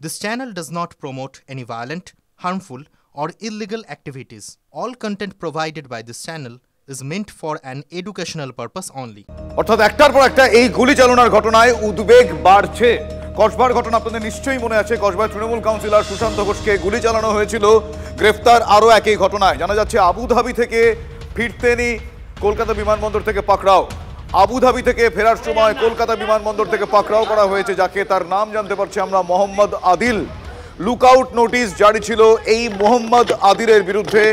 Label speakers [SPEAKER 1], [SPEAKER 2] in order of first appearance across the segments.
[SPEAKER 1] This channel does not promote any violent, harmful, or illegal activities. All content provided by this channel is meant for an educational purpose only.
[SPEAKER 2] অর্থাৎ একটার পর একটা এই গুলি চালনার ঘটনায় উদ্বেগ বাড়ছে। কসবার ঘটনা আপনাদের নিশ্চয়ই মনে আছে। কসবার তৃণমূল কাউন্সিলর সুশান্ত ঘোষকে গুলি চালানো হয়েছিল, গ্রেফতার আরও একই ঘটনায়। জানা যাচ্ছে আবুধাবি থেকে ফিরতেনি কলকাতা বিমানবন্দর থেকে পাকড়াও। আবুধাবি থেকে ফেরার সময় কলকাতা বিমানবন্দর থেকে পাকড়াও করা হয়েছে যাকে, তার নাম জানতে পারছি আমরা মোহাম্মদ আদিল। লুকআউট নোটিশ জারি ছিল এই মোহাম্মদ আদিলের বিরুদ্ধে।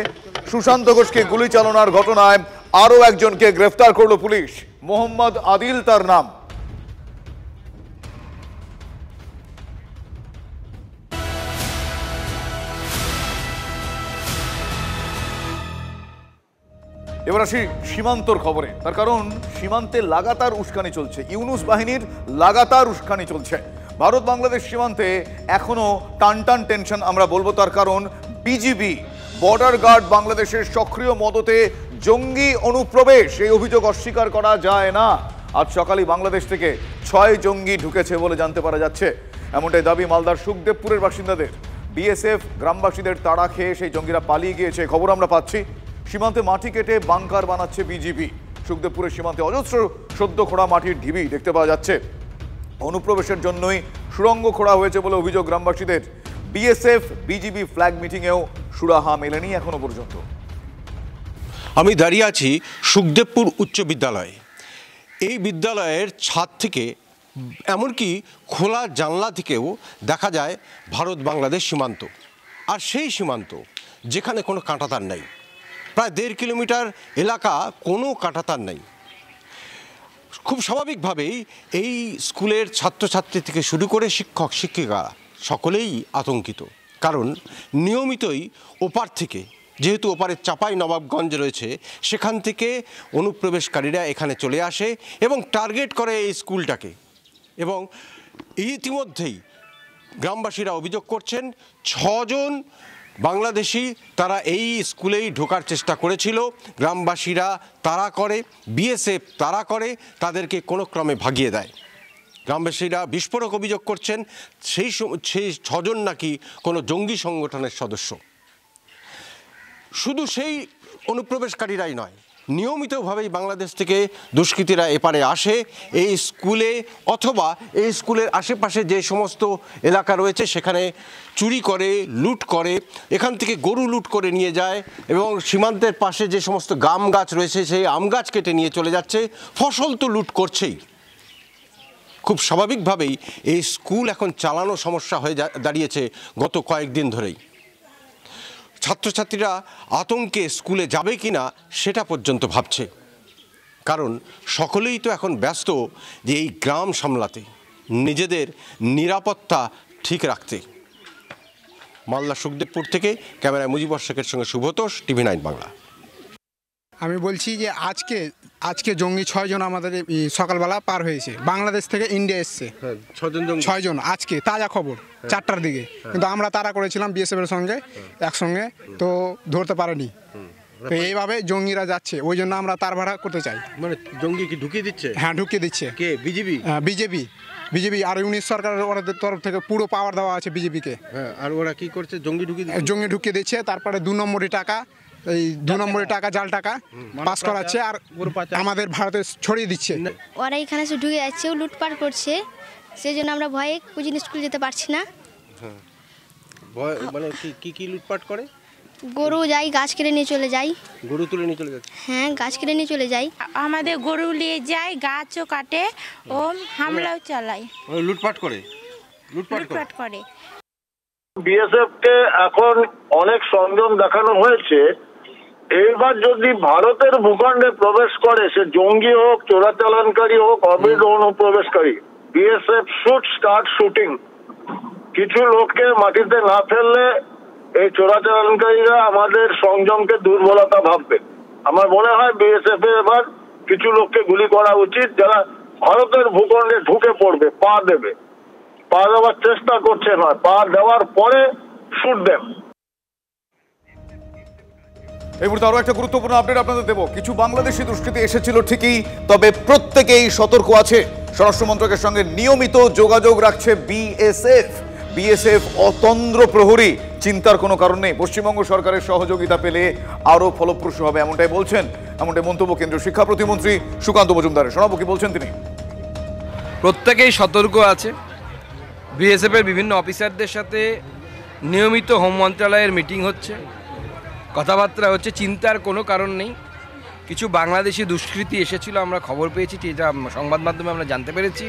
[SPEAKER 2] সুশান্ত ঘোষকে গুলি চালনার ঘটনায় আরও একজনকে গ্রেফতার করলো পুলিশ। মোহাম্মদ আদিল তার নাম। এবার আসি সীমান্তর খবরে। তার কারণ সীমান্তে লাগাতার উস্কানি চলছে, ইউনূস বাহিনীর লাগাতার উস্কানি চলছে। ভারত বাংলাদেশ সীমান্তে এখনো টানটান টেনশন আমরা বলবো। তার কারণ বিজিবি বর্ডার গার্ড বাংলাদেশের সক্রিয় মদতে জঙ্গি অনুপ্রবেশ, এই অভিযোগ অস্বীকার করা যায় না। আজ সকালে বাংলাদেশ থেকে 6 জঙ্গি ঢুকেছে বলে জানতে পারা যাচ্ছে। এমনটাই দাবি মালদার সুখদেবপুরের বাসিন্দাদের। বিএসএফ গ্রামবাসীদের তাড়া খেয়ে সেই জঙ্গিরা পালিয়ে গিয়েছে খবর আমরা পাচ্ছি। সীমান্তে মাটি কেটে বাংকার বানাচ্ছে বিজিবি। সুখদেবপুরের সীমান্তে অজস্র সদ্য খোঁড়া মাটির ঢিবি দেখতে পাওয়া যাচ্ছে। অনুপ্রবেশের জন্যই সুড়ঙ্গ খোঁড়া হয়েছে বলে অভিযোগ গ্রামবাসীদের। বিএসএফ বিজিবি ফ্ল্যাগ মিটিংয়েও সুরাহা মেলেনি এখনো পর্যন্ত।
[SPEAKER 3] আমি দাঁড়িয়ে আছি সুখদেবপুর উচ্চ বিদ্যালয়ে। এই বিদ্যালয়ের ছাদ থেকে এমনকি খোলা জানলা থেকেও দেখা যায় ভারত বাংলাদেশ সীমান্ত। আর সেই সীমান্ত যেখানে কোনো কাঁটাতার নেই, প্রায় 1.5 কিলোমিটার এলাকা কোনো কাঁটাতার নেই। খুব স্বাভাবিকভাবেই এই স্কুলের ছাত্রছাত্রী থেকে শুরু করে শিক্ষক শিক্ষিকা সকলেই আতঙ্কিত। কারণ নিয়মিতই ওপার থেকে, যেহেতু ওপারে চাপাই নবাবগঞ্জ রয়েছে, সেখান থেকে অনুপ্রবেশকারীরা এখানে চলে আসে এবং টার্গেট করে এই স্কুলটাকে। এবং ইতিমধ্যেই গ্রামবাসীরা অভিযোগ করছেন 6 জন বাংলাদেশি তারা এই স্কুলেই ঢোকার চেষ্টা করেছিল। গ্রামবাসীরা তাড়া করে, বিএসএফ তাড়া করে, তাদেরকে কোনো ক্রমে ভাগিয়ে দেয়। গ্রামবাসীরা বিস্ফোরক অভিযোগ করছেন সেই 6 জন নাকি কোনো জঙ্গি সংগঠনের সদস্য। শুধু সেই অনুপ্রবেশকারীরাই নয়, নিয়মিতভাবেই বাংলাদেশ থেকে দুষ্কৃতীরা এপারে আসে এই স্কুলে, অথবা এই স্কুলের আশেপাশে যে সমস্ত এলাকা রয়েছে সেখানে চুরি করে, লুট করে। এখান থেকে গরু লুট করে নিয়ে যায় এবং সীমান্তের পাশে যে সমস্ত আম গাছ রয়েছে সেই আম গাছ কেটে নিয়ে চলে যাচ্ছে। ফসল তো লুট করছেই। খুব স্বাভাবিকভাবেই এই স্কুল এখন চালানো সমস্যা হয়ে দাঁড়িয়েছে গত কয়েকদিন ধরেই। ছাত্রছাত্রীরা আতঙ্কে স্কুলে যাবে কি না সেটা পর্যন্ত ভাবছে। কারণ সকলেই তো এখন ব্যস্ত যে এই গ্রাম সামলাতে, নিজেদের নিরাপত্তা ঠিক রাখতে। মালদা সুখদেবপুর থেকে ক্যামেরায় মুজিবর শেখের সঙ্গে সুব্রতোষ, টিভি9 বাংলা।
[SPEAKER 4] আমি বলছি যে আজকে জঙ্গি 6 জন আমাদের সকালবেলা পার হয়েছে, বাংলাদেশ থেকে ইন্ডিয়া এসছে। 6 জন আজকে তাজা খবর 4টার দিকে। কিন্তু আমরা তাড়া করেছিলাম বিএসএফ এর সঙ্গে একসঙ্গে, তো ধরতে পারেনি। তো এইভাবে জঙ্গিরা যাচ্ছে, ওই জন্য আমরা তার ভাড়া করতে চাই।
[SPEAKER 3] মানে জঙ্গি কি ঢুকিয়ে দিচ্ছে?
[SPEAKER 4] হ্যাঁ, ঢুকিয়ে দিচ্ছে।
[SPEAKER 3] কে? বিজেপি?
[SPEAKER 4] বিজেপি আর ইউনিট সরকারের ওদের তরফ থেকে পুরো পাওয়ার দেওয়া আছে বিজেপিকে।
[SPEAKER 3] হ্যাঁ, আর ওরা কি করছে? জঙ্গি
[SPEAKER 4] ঢুকিয়ে দিচ্ছে। তারপরে 2 নম্বরের টাকা, এই 2 নম্বরের টাকা, জাল টাকা পাস করাচ্ছে আর আমাদের ভারতে ছড়িয়ে দিচ্ছে।
[SPEAKER 5] ওরা এখানে এসে ঢুকে যাচ্ছে, লুটপাট করছে। সেই জন্য আমরা ভয়ে কুচিন স্কুল যেতে পারছি না।
[SPEAKER 3] মানে কি লুটপাট করে?
[SPEAKER 5] গরু যাই, গাছ কেটে নিয়ে চলে যাই।
[SPEAKER 3] গরু তুলে নিয়ে চলে যাচ্ছে?
[SPEAKER 5] হ্যাঁ, গাছ কেটে নিয়ে চলে যাই।
[SPEAKER 6] আমাদের গরু নিয়ে যায়, গাছও কাটে, ও হামলাও চালায়।
[SPEAKER 3] লুটপাট করে।
[SPEAKER 7] বিএসএফ কে এখন অনেক সংযম দেখানো হয়েছে। এইবার যদি ভারতের ভূখণ্ডে প্রবেশ করে, সে জঙ্গি হোক, চোরাচালানকারী হোক, অবৈধ অনুপ্রবেশকারী, বিএসএফ শুড স্টার্ট শুটিং। কিছু লোককে মাটিতে না ফেললে এই চোরাচালানকারীরা আমাদের সংযমকে দুর্বলতা ভাববে। আমার মনে হয় বিএসএফ এর এবার কিছু লোককে গুলি করা উচিত যারা ভারতের ভূখণ্ডে ঢুকে পড়বে, পা দেবে। পা দেওয়ার চেষ্টা করছে নয়, পা দেওয়ার পরে শুট দেন।
[SPEAKER 2] এই মুহূর্তে আরো একটা গুরুত্বপূর্ণ আপডেট আপনাদের দেবো। কিছু বাংলাদেশি দুষ্কৃতী এসেছিল ঠিকই, তবে প্রত্যেকেই সতর্ক আছে। স্বরাষ্ট্র মন্ত্রকের সঙ্গে নিয়মিত যোগাযোগ রাখছে বিএসএফ। বিএসএফ অতন্দ্র প্রহরী, চিন্তার কোনো কারণ নেই, পশ্চিমবঙ্গ সরকারের সহযোগিতা পেলে আরো ফলপ্রসূ হবে, এমনটাই বলছেন, এমনটাই মন্তব্য কেন্দ্রীয় শিক্ষা প্রতিমন্ত্রী সুকান্ত মজুমদারের। শোনাবো কি বলছেন তিনি।
[SPEAKER 8] প্রত্যেকেই সতর্ক আছে। বিএসএফের বিভিন্ন অফিসারদের সাথে নিয়মিত হোম মন্ত্রণালয়ের মিটিং হচ্ছে, কথাবার্তা হচ্ছে, চিন্তার কোনো কারণ নেই। কিছু বাংলাদেশি দুষ্কৃতী এসেছিল, আমরা খবর পেয়েছি, যেটা সংবাদ মাধ্যমে আমরা জানতে পেরেছি।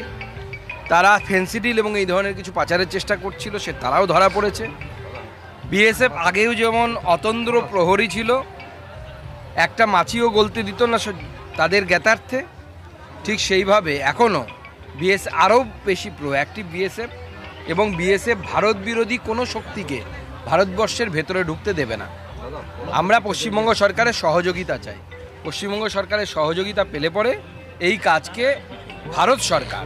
[SPEAKER 8] তারা ফেন্সিডিল এবং এই ধরনের কিছু পাচারের চেষ্টা করছিল, তারাও ধরা পড়েছে। বিএসএফ আগেও যেমন অতন্দ্র প্রহরী ছিল, একটা মাছিও গলতে দিত না তাদের জ্ঞাতার্থে, ঠিক সেইভাবে এখনও আরও বেশি প্রোঅ্যাক্টিভ বিএসএফ, এবং বিএসএফ ভারত বিরোধী কোনো শক্তিকে ভারতবর্ষের ভেতরে ঢুকতে দেবে না। আমরা পশ্চিমবঙ্গ সরকারের সহযোগিতা চাই। পশ্চিমবঙ্গ সরকারের সহযোগিতা পেলে পরে এই কাজকে ভারত সরকার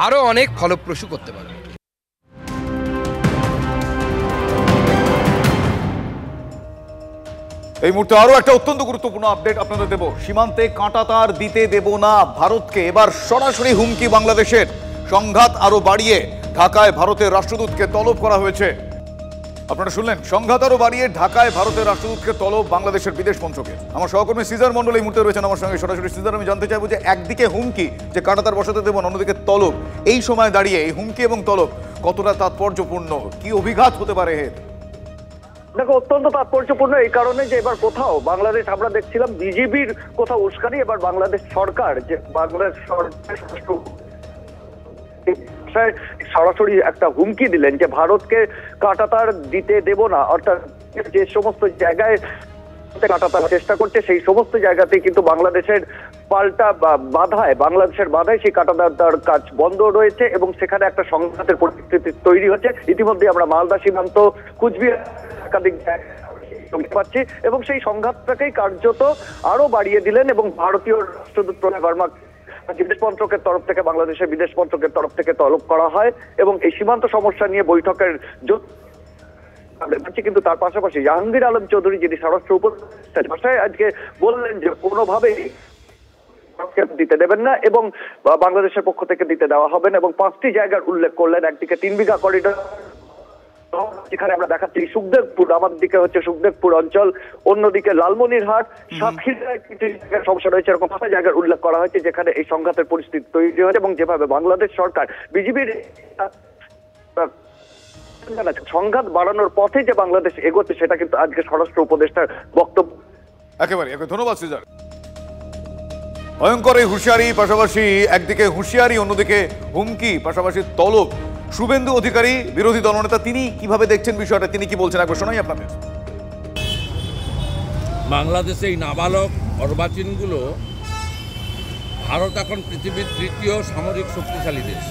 [SPEAKER 8] আরও অনেক ফলপ্রসূ করতে পারবে।
[SPEAKER 2] এই মুহূর্তে আরো একটা অত্যন্ত গুরুত্বপূর্ণ আপডেট আপনাদের দেব। সীমান্তে কাঁটাতার দিতে দেব না ভারতকে, এবার সরাসরি হুমকি বাংলাদেশের। সংঘাত আরো বাড়িয়ে ঢাকায় ভারতের রাষ্ট্রদূতকে তলব করা হয়েছে। আপনারা শুনলেন, সংঘাত আরো বাড়িয়ে ঢাকায় ভারতের রাষ্ট্রদূতকে তলব বাংলাদেশের বিদেশ মন্ত্রকের। আমার সহকর্মী সিজার মন্ডল এই মুহূর্তে রয়েছেন আমার সঙ্গে সরাসরি। সিজার, আমি জানতে চাইবো যে একদিকে হুমকি যে কাঁটাতার বসাতে দেব, অন্যদিকে তলব, এই সময় দাঁড়িয়ে এই হুমকি এবং তলব কতটা তাৎপর্যপূর্ণ, কি অভিঘাত হতে পারে এর?
[SPEAKER 9] দেখো, অত্যন্ত তাৎপর্যপূর্ণ এই কারণে যে এবার কোথাও বাংলাদেশ, আমরা দেখছিলাম বিজেপির কোথাও উস্কানি, এবার বাংলাদেশ সরকার, যে বাংলাদেশ সরকার সরাসরি একটা হুমকি দিলেন যে ভারতকে কাঁটাতার দিতে দেব না, অর্থাৎ যে সমস্ত জায়গায় কাঁটাতার চেষ্টা করছে সেই সমস্ত জায়গাতেই কিন্তু বাংলাদেশের পাল্টা বাংলাদেশের বাধায় সেই কাঁটাতার কাজ বন্ধ রয়েছে এবং সেখানে একটা সংঘাতের পরিস্থিতি তৈরি হচ্ছে। ইতিমধ্যে আমরা মালদা সীমান্ত, কুচবিহার একাধিক পাচ্ছি এবং সেই সংঘাতটাকেই কার্যত আরো বাড়িয়ে দিলেন এবং ভারতীয় রাষ্ট্রদূত প্রণয় বর্মা বিদেশ মন্ত্রকের তরফ থেকে, বাংলাদেশের বিদেশ মন্ত্রকের তরফ থেকে তলব করা হয় এবং এই সীমান্ত সমস্যা নিয়ে বৈঠকের কিন্তু তার পাশাপাশি জাহাঙ্গীর আলম চৌধুরী, যিনি স্বরাষ্ট্র উপদেষ্টার ভাষায় আজকে বললেন যে কোনোভাবেই দিতে দেবেন না এবং বাংলাদেশের পক্ষ থেকে দিতে দেওয়া হবে না এবং 5টি জায়গার উল্লেখ করলেন। একদিকে 3 বিঘা করিডোর, যেখানে আমরা দেখাচ্ছি সুখদেবপুর, আমাদের দিকে হচ্ছে সুখদেবপুর অঞ্চল, অন্যদিকে লালমনিরহাট, সাতক্ষীরায় কিছু জায়গার সমস্যা রয়েছে, এরকম 5 জায়গার উল্লেখ করা হয়েছে যেখানে এই সংঘাতের পরিস্থিতি তৈরি হয়েছে এবং যেভাবে বাংলাদেশ সরকার বিজেপির সংঘাত বাড়ানোর পথে যে বাংলাদেশ এগোচ্ছে সেটা কিন্তু আজকে স্বরাষ্ট্র উপদেষ্টার বক্তব্য।
[SPEAKER 2] একেবারে ধন্যবাদ সিজার। ভয়ঙ্কর এই হুঁশিয়ারি, পাশাপাশি একদিকে হুঁশিয়ারি, অন্যদিকে হুমকি, পাশাপাশি তলব। শুভেন্দু অধিকারী, বিরোধী দলনেতা, তিনি কিভাবে দেখছেন বিষয়টা, তিনি কি বলছেন একবার শোনাই আপনাদের।
[SPEAKER 10] বাংলাদেশে এই নাবালক অর্বাচীনগুলো, ভারত এখন পৃথিবীর 3য় সামরিক শক্তিশালী দেশ।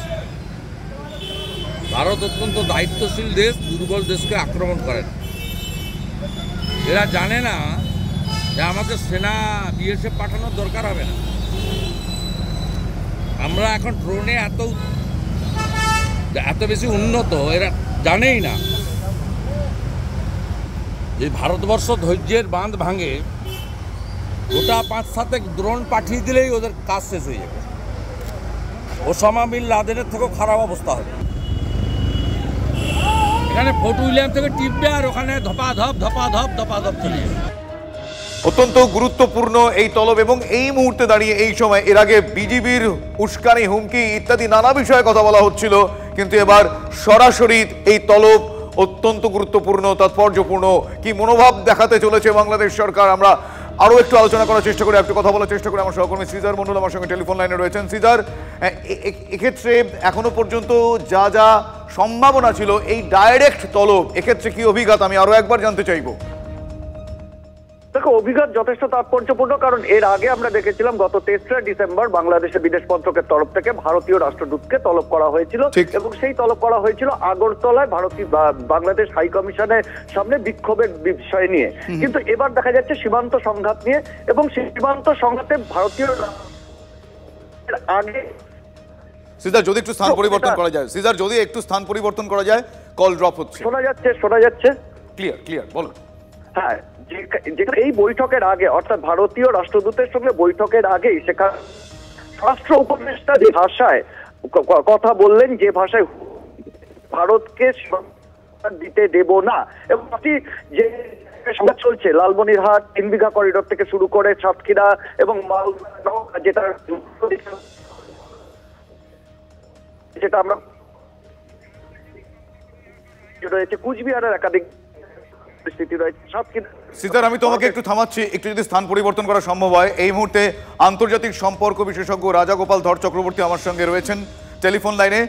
[SPEAKER 10] ভারত অত্যন্ত দায়িত্বশীল দেশ, দুর্বল দেশকে আক্রমণ করে না। এরা জানে না যে আমাদের সেনা বিএসএফ পাঠানোর দরকার হবে না। আমরা এখন ড্রোনে এত বেশি উন্নত, এরা জানেই না যে ভারতবর্ষ ধৈর্যের বাঁধ ভাঙে, গোটা 5-7 ড্রোন পাঠিয়ে দিলেই ওদের কাজ শেষ হয়ে যাবে। ওসামা বিন লাদেনের থেকেও খারাপ অবস্থা হবে। এখানে ফোর্ট উইলিয়াম থেকে টিপবে আর ওখানে ধপাধপ চলে যাবে।
[SPEAKER 2] অত্যন্ত গুরুত্বপূর্ণ এই তলব এবং এই মুহূর্তে দাঁড়িয়ে এই সময়, এর আগে বিজিবির উস্কানি, হুমকি ইত্যাদি নানা বিষয়ে কথা বলা হচ্ছিল, কিন্তু এবার সরাসরি এই তলব অত্যন্ত গুরুত্বপূর্ণ, তাৎপর্যপূর্ণ। কি মনোভাব দেখাতে চলেছে বাংলাদেশ সরকার, আমরা আরো একটু আলোচনা করার চেষ্টা করি, একটু কথা বলার চেষ্টা করি। আমার সহকর্মী সিজার মন্ডল আমার সঙ্গে টেলিফোন লাইনে রয়েছেন। সিজার, এক্ষেত্রে এখনো পর্যন্ত যা যা সম্ভাবনা ছিল এই ডাইরেক্ট তলব, এক্ষেত্রে কি অভিজ্ঞতা, আমি আরো একবার জানতে চাইবো।
[SPEAKER 9] দেখো, অভিঘাত যথেষ্ট তাৎপর্যপূর্ণ, কারণ এর আগে আমরা দেখেছিলাম গত 23 ডিসেম্বর বাংলাদেশের বিদেশ মন্ত্রকের তরফ থেকে ভারতীয় রাষ্ট্রদূতকে তলব করা হয়েছিল এবং সেই তলব করা হয়েছিল আগরতলায় বাংলাদেশ হাই কমিশনের সামনে বিক্ষোভের বিষয় নিয়ে। কিন্তু এবার দেখা যাচ্ছে সীমান্ত সংঘাত নিয়ে এবং সীমান্ত সংঘাতে ভারতীয় আগে
[SPEAKER 2] সিজার যদি একটু স্থান পরিবর্তন করা যায়, সিজার যদি একটু স্থান পরিবর্তন করা যায়, কল ড্রপ হচ্ছে।
[SPEAKER 9] শোনা যাচ্ছে
[SPEAKER 2] ক্লিয়ার বলুন।
[SPEAKER 9] হ্যাঁ, যেখানে এই বৈঠকের আগে, অর্থাৎ ভারতীয় রাষ্ট্রদূতের সঙ্গে বৈঠকের আগেই সেখানে স্বরাষ্ট্র উপদেষ্টা যে ভাষায় কথা বললেন, যে ভাষায় ভারতকে দিতে দেব না। এবং যে সংঘাত চলছে লালমনিরহাট 3 বিঘা করিডোর থেকে শুরু করে সাতক্ষীরা এবং মালদহ, যেটা আমরা রয়েছে কুচবিহারের একাধিক পরিস্থিতি রয়েছে।
[SPEAKER 2] সিতার, আমি তোমাকে একটু থামাচ্ছি, একটু যদি স্থান পরিবর্তন করা সম্ভব হয়। এই মুহূর্তে আন্তর্জাতিক সম্পর্ক বিশেষজ্ঞ রাজাগোপাল ধর চক্রবর্তী আমার সঙ্গে রয়েছেন টেলিফোন লাইনে।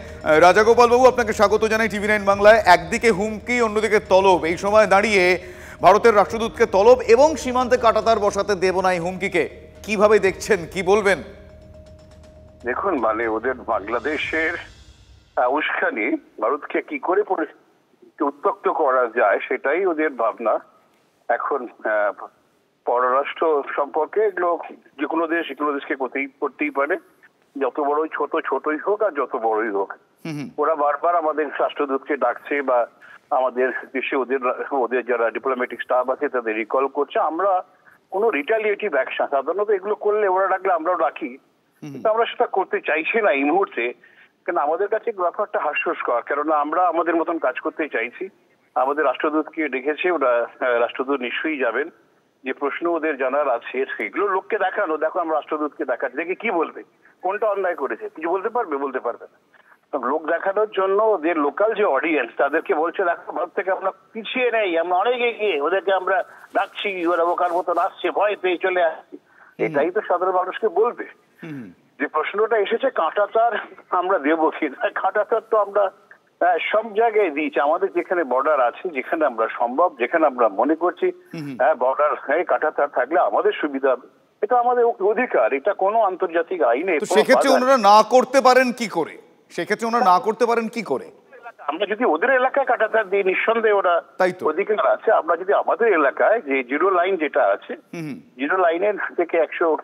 [SPEAKER 2] রাজাগোপাল বাবু, আপনাকে স্বাগত জানাই TV9 বাংলায়। একদিকে হুমকি, অন্যদিকে তলব। এই সময় দাঁড়িয়ে ভারতের রাষ্ট্রদূতকে তলব এবং সীমান্তে কাঁটাতার বসাতে দেব না এই হুমকিকে কিভাবে দেখছেন, কি বলবেন?
[SPEAKER 11] দেখুন, মানে ওদের বাংলাদেশের উস্কানি ভারতকে কি করে উত্তক্ত করা যায় সেটাই ওদের ভাবনা এখন। পররাষ্ট্র সম্পর্কে এগুলো যে কোনো দেশকে করতেই পারে, যত বড়ই ছোটই হোক আর যত বড়ই হোক। ওরা বারবার আমাদের রাষ্ট্রদূতকে ডাকছে বা আমাদের দেশে ওদের যারা ডিপ্লোম্যাটিক স্টাফ আছে তাদের রিকল করছে। আমরা কোনো রিটালিয়েটিভ অ্যাকশন, সাধারণত এগুলো করলে ওরা ডাকলে আমরাও ডাকি, কিন্তু আমরা সেটা করতে চাইছি না এই মুহূর্তে। কেন আমাদের কাছে ব্যাপারটা হাস্যস্কর, কেননা আমরা আমাদের মতন কাজ করতে চাইছি। আমাদের রাষ্ট্রদূতকে ডেকেছে, ওরা রাষ্ট্রদূত নিশ্চয়ই যাবেন। যে প্রশ্ন ওদের জানার আছে সেগুলো লোককে দেখানো, দেখো আমরা রাষ্ট্রদূতকে দেখাচ্ছি, দেখে কি বলবে, কোনটা অন্যায় করেছে, কিছু বলতে পারবে না। লোক দেখানোর জন্য ওদের লোকাল যে অডিয়েন্স তাদেরকে বলছে দেখো ভারত থেকে আমরা পিছিয়ে নেই, আমরা অনেক এগিয়ে, ওদেরকে আমরা ডাকছি, ওরা বোকার মতন আসছে, ভয় পেয়ে চলে আসছি। এটাই তো সাধারণ মানুষকে বলবে। যে প্রশ্নটা এসেছে কাঁটাতার আমরা দেবো কিনা, কাঁটাতার তো আমরা সব জায়গায় দিয়েছি। আমাদের যেখানে বর্ডার আছে, যেখানে আমরা সম্ভব, যেখানে আমরা মনে করছি বর্ডার কাঁটাতার থাকলে আমাদের সুবিধা হবে, এটা আমাদের অধিকার, এটা কোনো আন্তর্জাতিক আইনে।
[SPEAKER 2] সেক্ষেত্রে ওনারা না করতে পারেন কি করে?
[SPEAKER 11] আমরা যদি ওদের এলাকায় কাঁটাতার দিই, নিঃসন্দেহে ওরা অধিকার আছে। আমরা যদি আমাদের এলাকায় যে জিরো লাইন যেটা আছে, জিরো লাইনের থেকে 100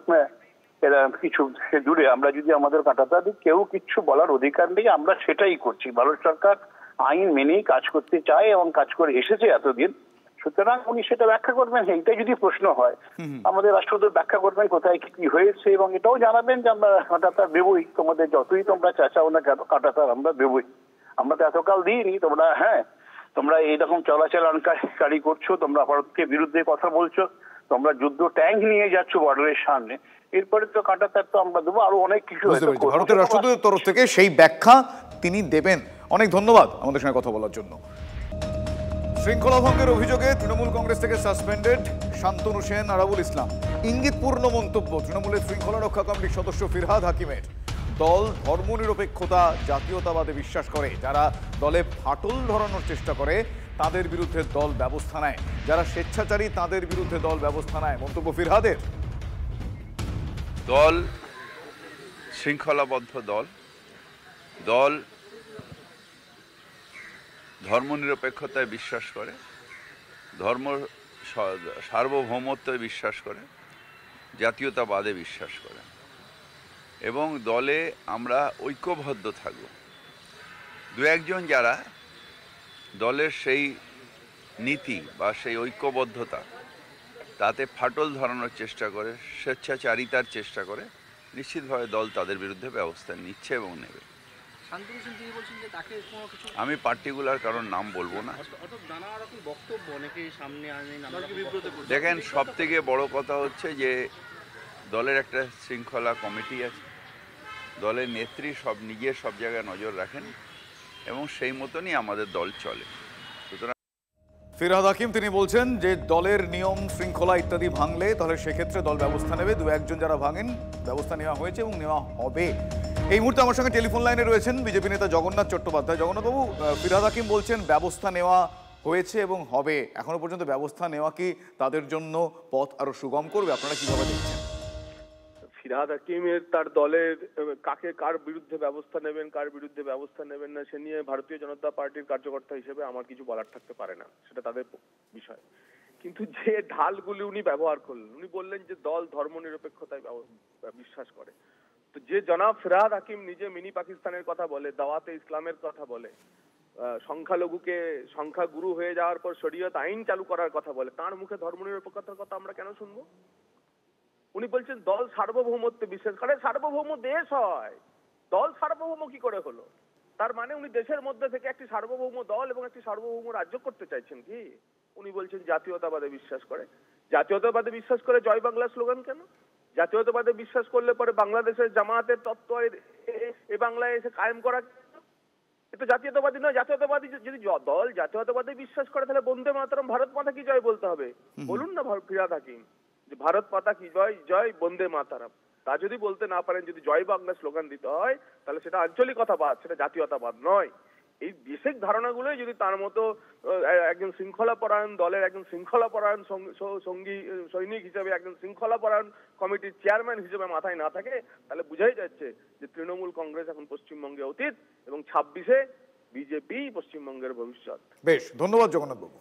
[SPEAKER 11] কিছু দূরে আমরা যদি আমাদের কাঁটাতার দিই, কেউ কিছু বলার অধিকার নেই। আমরা সেটাই করছি। ভারত সরকার আইন মেনেই কাজ করতে চায় এবং কাজ করে এসেছে এতদিন। সুতরাং উনি সেটা ব্যাখ্যা করবেন। এইটাই যদি প্রশ্ন হয়, আমাদের রাষ্ট্রদূত ব্যাখ্যা করবেন কোথায় কি হয়েছে এবং এটাও জানাবেন যে আমরা কাঁটাতার দেবই, তোমাদের যতই তোমরা চাচাও না কেন কাঁটাতার আমরা দেবই। আমরা তো এতকাল দিইনি, তোমরা এইরকম চলাচলকারী করছো, তোমরা ভারতকে বিরুদ্ধে কথা বলছো, তোমরা যুদ্ধ ট্যাঙ্ক নিয়ে যাচ্ছ বর্ডারের সামনে, এরপরে তো কাঁটাতার তো আমরা দেবো, আরো অনেক কিছু।
[SPEAKER 2] ভারতের রাষ্ট্রদূতের তরফ থেকে সেই ব্যাখ্যা তিনি দেবেন। অনেক ধন্যবাদ আমাদের সঙ্গে কথা বলার জন্য। শৃঙ্খলা ভঙ্গের অভিযোগে তৃণমূল কংগ্রেস থেকে সাসপেন্ডেড শান্তনু সেন, আরাবুল ইসলাম। ইঙ্গিতপূর্ণ মন্তব্য তৃণমূলের শৃঙ্খলা রক্ষা কমিটির সদস্য ফিরহাদ হাকিমের। দল ধর্মনিরপেক্ষতা, জাতীয়তাবাদে বিশ্বাস করে। যারা দলে ফাটল ধরানোর চেষ্টা করে তাদের বিরুদ্ধে দল ব্যবস্থা নেয়, যারা স্বেচ্ছাচারী তাদের বিরুদ্ধে দল ব্যবস্থা নেয়। মন্তব্য ফিরহাদের।
[SPEAKER 12] দল শৃঙ্খলাবদ্ধ দল ধর্মনিরপেক্ষতায় বিশ্বাস করে, সার্বভৌমত্বে বিশ্বাস করে, জাতীয়তাবাদে বিশ্বাস করে এবং দলে আমরা ঐক্যবদ্ধ থাকব। দু একজন যারা দলের সেই নীতি বা সেই ঐক্যবদ্ধতা তাতে ফাটল ধরানোর চেষ্টা করে, স্বেচ্ছাচারিতার চেষ্টা করে, নিশ্চিতভাবে দল তাদের বিরুদ্ধে ব্যবস্থা নিচ্ছে এবং নেবে। আমি পার্টিকুলার কারণ নাম বলবো না। দেখেন, সব থেকে বড় কথা হচ্ছে যে দলের একটা শৃঙ্খলা কমিটি আছে, দলের নেত্রী নিজের সব জায়গায় নজর রাখেন এবং সেই মতনই আমাদের দল চলে। সুতরাং
[SPEAKER 2] ফিরহাদ হাকিম তিনি বলছেন যে দলের নিয়ম শৃঙ্খলা ইত্যাদি ভাঙলে তাহলে সেক্ষেত্রে দল ব্যবস্থা নেবে। দু একজন যারা ভাঙেন ব্যবস্থা নেওয়া হয়েছে এবং নেওয়া হবে। এই মুহূর্তে আমার সঙ্গে টেলিফোন লাইনে রয়েছেন বিজেপি নেতা জগন্নাথ চট্টোপাধ্যায়। জগন্নাথবাবু, ফিরহাদ হাকিম বলছেন ব্যবস্থা নেওয়া হয়েছে এবং হবে। এখনো পর্যন্ত ব্যবস্থা নেওয়া কি তাদের জন্য পথ আরো সুগম করবে? আপনারা কিভাবে দেখছেন?
[SPEAKER 13] ফিরহাদ হাকিমের তার দলের কার বিরুদ্ধে ব্যবস্থা নেবেন, কার বিরুদ্ধে ব্যবস্থা নেবেন না, সে নিয়ে ভারতীয় জনতা পার্টির কার্যকর্তা হিসেবে আমার কিছু বলার থাকতে পারে না, সেটা তাদের বিষয়। কিন্তু যে ঢালগুলি উনি ব্যবহার করলেন, উনি বললেন যে দল ধর্মনিরপেক্ষতায় বিশ্বাস করে। তো যে জনাব ফিরহাদ হাকিম নিজে মিনি পাকিস্তানের কথা বলে, দাওয়াতে ইসলামের কথা বলে, সংখ্যালঘুকে সংখ্যাগুরু হয়ে যাওয়ার পর শরীয়ত আইন চালু করার কথা বলে, তার মুখে ধর্মনিরপেক্ষতার কথা আমরা কেন শুনবো? উনি বলছেন দল সার্বভৌমত্বে বিশ্বাস করে। সার্বভৌম দেশ হয়, দল সার্বভৌম কি করে হলো? তার মানে উনি দেশের মধ্যে থেকে একটি সার্বভৌম দল এবং একটি সার্বভৌম রাজ্য করতে চাইছেন কি? উনি বলছেন জাতীয়তাবাদে বিশ্বাস করে। জাতীয়তাবাদে বিশ্বাস করে জয় বাংলা স্লোগান কেন? জাতীয়তাবাদে বিশ্বাস করলে পরে বাংলাদেশের জামায়াতের তত্ত্ব এ বাংলায় এসে কায়েম করা এটা জাতীয়তাবাদী নয়। জাতীয়তাবাদী যদি দল জাতীয়তাবাদে বিশ্বাস করে তাহলে বন্দে মাতরম ভারত মাতা কি জয় বলতে হবে। বলুন না ফিরহাদ হাকিম যে ভারত মাতা কি জয়, জয় বন্দে মাতরম। তা যদি বলতে না পারেন, যদি জয় বাংলা স্লোগান দিতে হয় তাহলে সেটা আঞ্চলিকতাবাদ, সেটা জাতীয়তাবাদ নয়। এই বেসিক ধারণাগুলোই যদি তার মতো একজন শৃঙ্খলাপরায়ণ দলের একজন শৃঙ্খলাপরায়ণ সঙ্গী সৈনিক হিসেবে, একজন শৃঙ্খলাপরায়ণ কমিটির চেয়ারম্যান হিসেবে মাথায় না থাকে, তাহলে বুঝাই যাচ্ছে যে তৃণমূল কংগ্রেস এখন পশ্চিমবঙ্গে অতীত এবং 26-এ বিজেপি পশ্চিমবঙ্গের ভবিষ্যৎ।
[SPEAKER 2] বেশ, ধন্যবাদ জগন্নাথ বাবু।